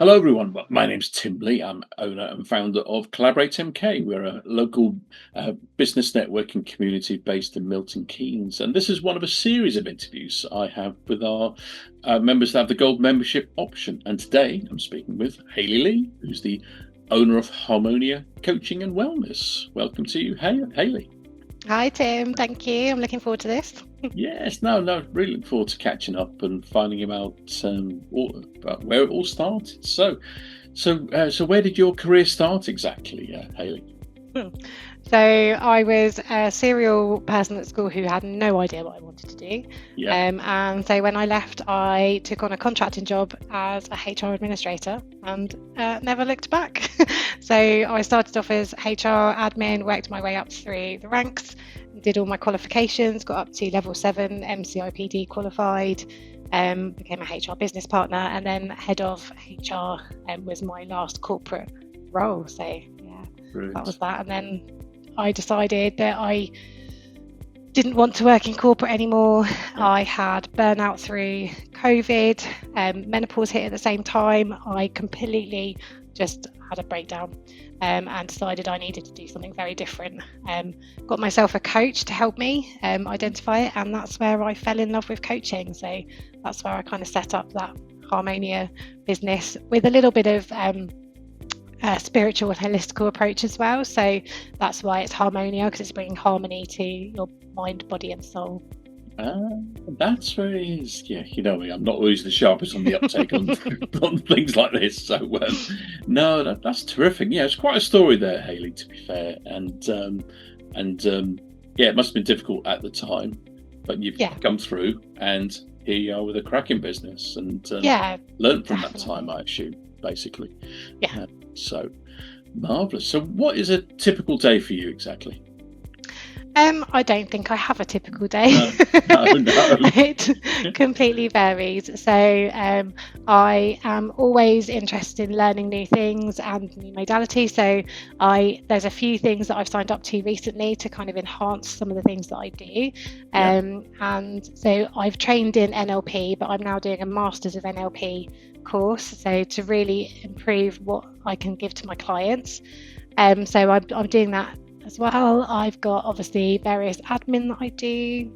Hello, everyone. My name's Tim Lee. I'm owner and founder of Collaborate MK. We're a local business networking community based in Milton Keynes. And this is one of a series of interviews I have with our members that have the gold membership option. And today I'm speaking with Hayley Lee, who's the owner of Harmonia Coaching and Wellness. Welcome to you, Hayley. Hi, Tim. Thank you. I'm looking forward to this. Yes, no, really look forward to catching up and finding about where it all started. So where did your career start exactly, Hayley? So I was a serial person at school who had no idea what I wanted to do. Yeah. And so when I left, I took on a contracting job as a HR administrator and never looked back. So I started off as HR admin, worked my way up through the ranks, did all my qualifications, got up to level 7 MCIPD qualified, became a HR business partner, and then head of HR was my last corporate role. So yeah, Brilliant. that was that. And then I decided that I didn't want to work in corporate anymore. I had burnout through COVID, menopause hit at the same time. I completely just had a breakdown and decided I needed to do something very different. Got myself a coach to help me identify it, and that's where I fell in love with coaching. So that's where I kind of set up that Harmonia business with a little bit of spiritual and holistical approach as well. So that's why it's Harmonia, because it's bringing harmony to your mind, body and soul. That's where it is. Yeah, you know me, I'm not always the sharpest on the uptake on things like this. So no, that's terrific. Yeah, it's quite a story there, Hayley, to be fair. And yeah, it must have been difficult at the time, but you've come through, and here you are with a cracking business, and learned from that time, I assume, basically. Yeah. So marvelous. So what is a typical day for you exactly? I don't think I have a typical day. No. It completely varies. So I am always interested in learning new things and new modalities. So there's a few things that I've signed up to recently to kind of enhance some of the things that I do. And so I've trained in NLP, but I'm now doing a Masters of NLP course. So to really improve what I can give to my clients. So I'm doing that as well. I've got obviously various admin that I do.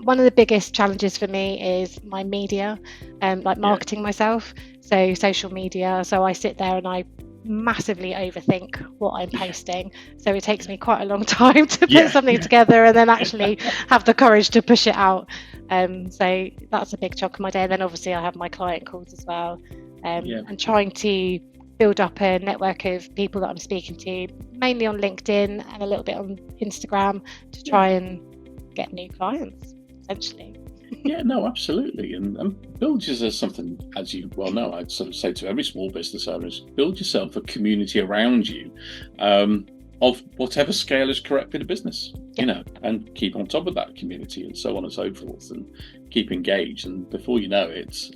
One of the biggest challenges for me is my media, like marketing myself. So social media. So I sit there and I massively overthink what I'm posting. So it takes me quite a long time to put something together and then actually have the courage to push it out. So that's a big chunk of my day. And then obviously I have my client calls as well. And trying to build up a network of people that I'm speaking to, mainly on LinkedIn and a little bit on Instagram, to try and get new clients, essentially. Yeah, no, absolutely. And build yourself something, as you well know, I'd sort of say to every small business owner, build yourself a community around you of whatever scale is correct for the business, you know, and keep on top of that community and so on and so forth, and keep engaged. And before you know it,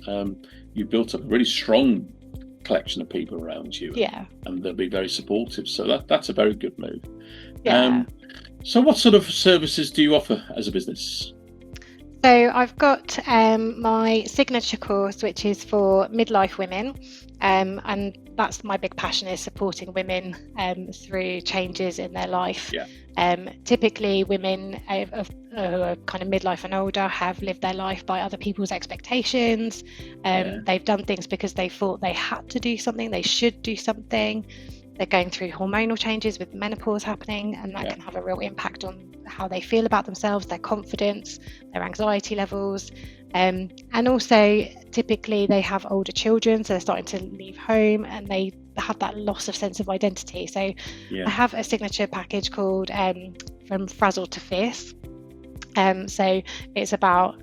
you've built up a really strong collection of people around you, and they'll be very supportive. So that's a very good move. So what sort of services do you offer as a business? So I've got my signature course, which is for midlife women, and that's my big passion, is supporting women through changes in their life. Typically women who are kind of midlife and older have lived their life by other people's expectations. They've done things because they thought they had to do something, they should do something. They're going through hormonal changes with menopause happening, and that can have a real impact on how they feel about themselves, their confidence, their anxiety levels. And also typically they have older children, so they're starting to leave home and they have that loss of sense of identity. So I have a signature package called From Frazzled to Fierce. So it's about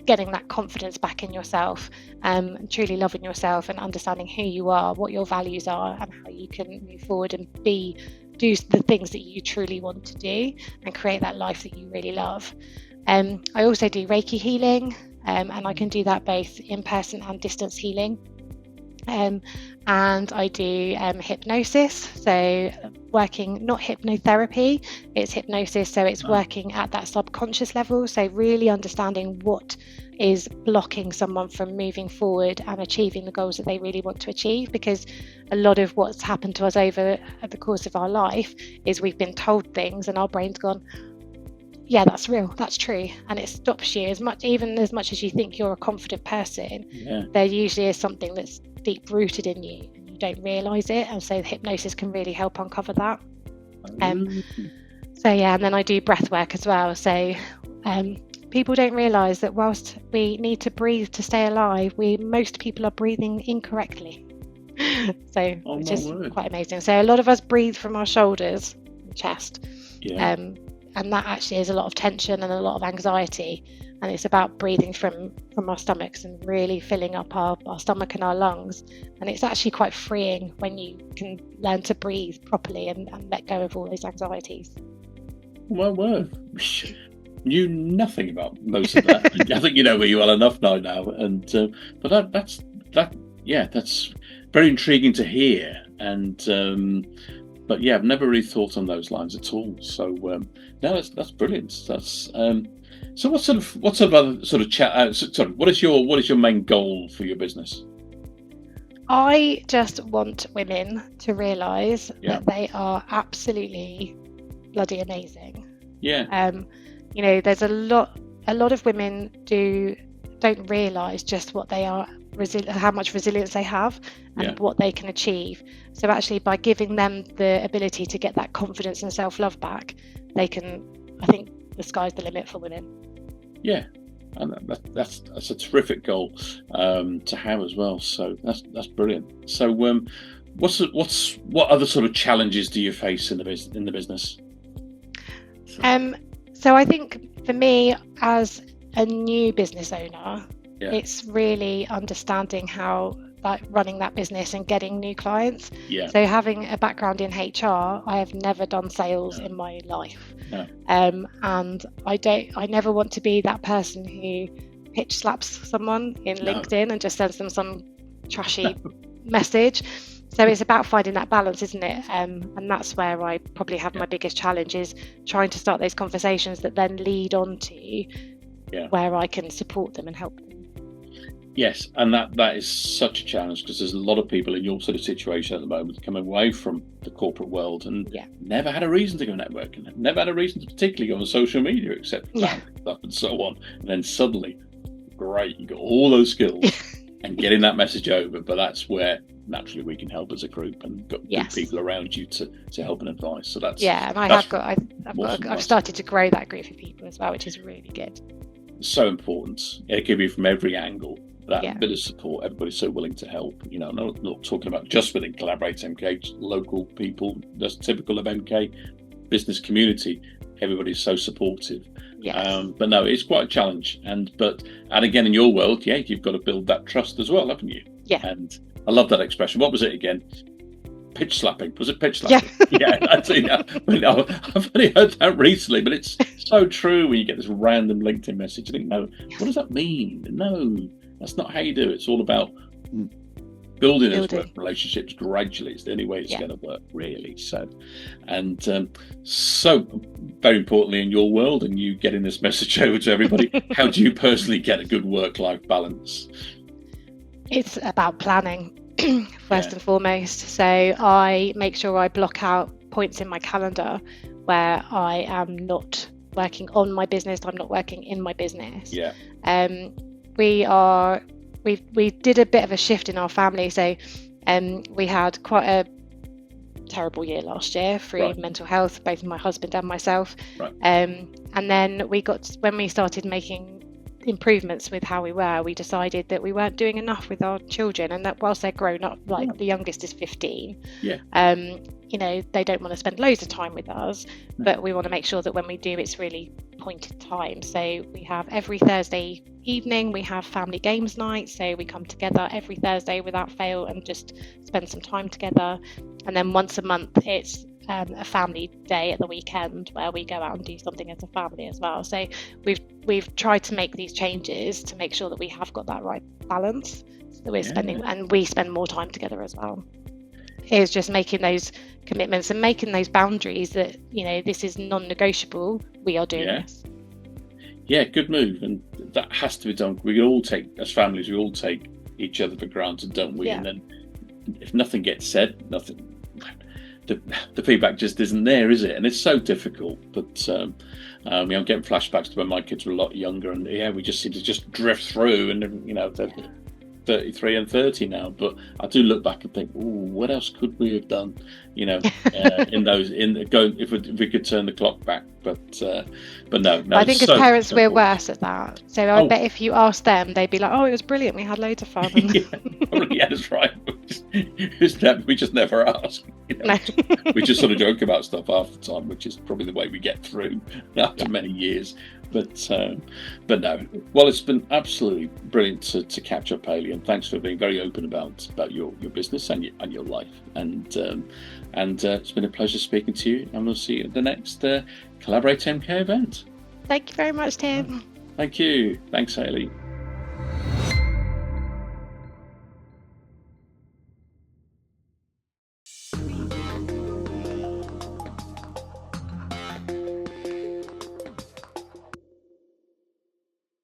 getting that confidence back in yourself, and truly loving yourself and understanding who you are, what your values are, and how you can move forward and do the things that you truly want to do and create that life that you really love. I also do Reiki healing, and I can do that both in person and distance healing. And I do hypnosis, so working, not hypnotherapy, it's hypnosis. So it's working at that subconscious level. So really understanding what is blocking someone from moving forward and achieving the goals that they really want to achieve. Because a lot of what's happened to us over the course of our life is we've been told things and our brain's gone, yeah, that's real, that's true, and it stops you even as much as you think you're a confident person. There usually is something that's deep rooted in you and you don't realize it, and so the hypnosis can really help uncover that. So yeah, and then I do breath work as well. So people don't realize that whilst we need to breathe to stay alive, most people are breathing incorrectly. So which is quite amazing. So a lot of us breathe from our shoulders and chest. And that actually is a lot of tension and a lot of anxiety, and it's about breathing from our stomachs and really filling up our stomach and our lungs. And it's actually quite freeing when you can learn to breathe properly and let go of all those anxieties. Well, knew nothing about most of that. I think you know me well enough now, and but that's very intriguing to hear. And but yeah, I've never really thought on those lines at all. So no, that's brilliant. That's so what is your main goal for your business? I just want women to realise that they are absolutely bloody amazing. There's a lot of women don't realise just what they are, how much resilience they have and what they can achieve. So actually, by giving them the ability to get that confidence and self-love back, I think the sky's the limit for women. And that's a terrific goal to have as well. So that's brilliant. So what other sort of challenges do you face in the business? So I think for me, as a new business owner, it's really understanding how running that business and getting new clients. So having a background in HR, I have never done sales in my life. And I never want to be that person who pitch slaps someone in LinkedIn and just sends them some trashy message. So it's about finding that balance, isn't it? And that's where I probably have my biggest challenge, is trying to start those conversations that then lead on to where I can support them and help them. Yes, and that is such a challenge, because there's a lot of people in your sort of situation at the moment coming away from the corporate world and never had a reason to go networking, never had a reason to particularly go on social media except stuff and so on. And then suddenly, great, you got all those skills and getting that message over. But that's where naturally we can help as a group and got good people around you to help and advise. So that's and I've started to grow that group of people as well, which is really good. So important. It can be from every angle. That bit of support, everybody's so willing to help. I'm not talking about just within Collaborate MK, local people, that's typical of MK, business community, everybody's so supportive. But no, it's quite a challenge. And again, in your world, you've got to build that trust as well, haven't you? And I love that expression. What was it again? Pitch slapping. Was it pitch slapping? I've only heard that recently, but it's so true. When you get this random LinkedIn message, you think, no, what does that mean? No, that's not how you do it. It's all about building those relationships gradually. It's the only way it's going to work, really. So, and so very importantly in your world, and you getting this message over to everybody, how do you personally get a good work-life balance? It's about planning. First and foremost. So I make sure I block out points in my calendar where I am not working on my business, I'm not working in my business. We did a bit of a shift in our family. So we had quite a terrible year last year through mental health, both my husband and myself. And then when we started making improvements with how we decided that we weren't doing enough with our children, and that whilst they're grown up, like the youngest is 15, they don't want to spend loads of time with us, but we want to make sure that when we do, it's really pointed time. So we have every Thursday evening, we have family games night, so we come together every Thursday without fail and just spend some time together. And then once a month it's a family day at the weekend where we go out and do something as a family as well. So we've tried to make these changes to make sure that we have got that right balance, so that we're spending and we spend more time together as well. is just making those commitments and making those boundaries that, this is non-negotiable. We are doing this. Yeah, good move. And that has to be done. We all take, as families, we all take each other for granted, don't we? Yeah. And then if nothing gets said, the feedback just isn't there, is it? And it's so difficult. But I'm getting flashbacks to when my kids were a lot younger, and we just seem to just drift through, and they're 33 and 30 now. But I do look back and think, what else could we have done? If we could turn the clock back. But no. I think as parents we're worse at that. So I bet if you ask them, they'd be like, "Oh, it was brilliant. We had loads of fun." That's right. We just never ask. We just sort of joke about stuff half the time, which is probably the way we get through after many years. But no. Well, it's been absolutely brilliant to catch up, Hayley, and thanks for being very open about your business and your life. And it's been a pleasure speaking to you. And we'll see you at the next Collaborate MK event. Thank you very much, Tim. Thank you. Thanks, Hayley.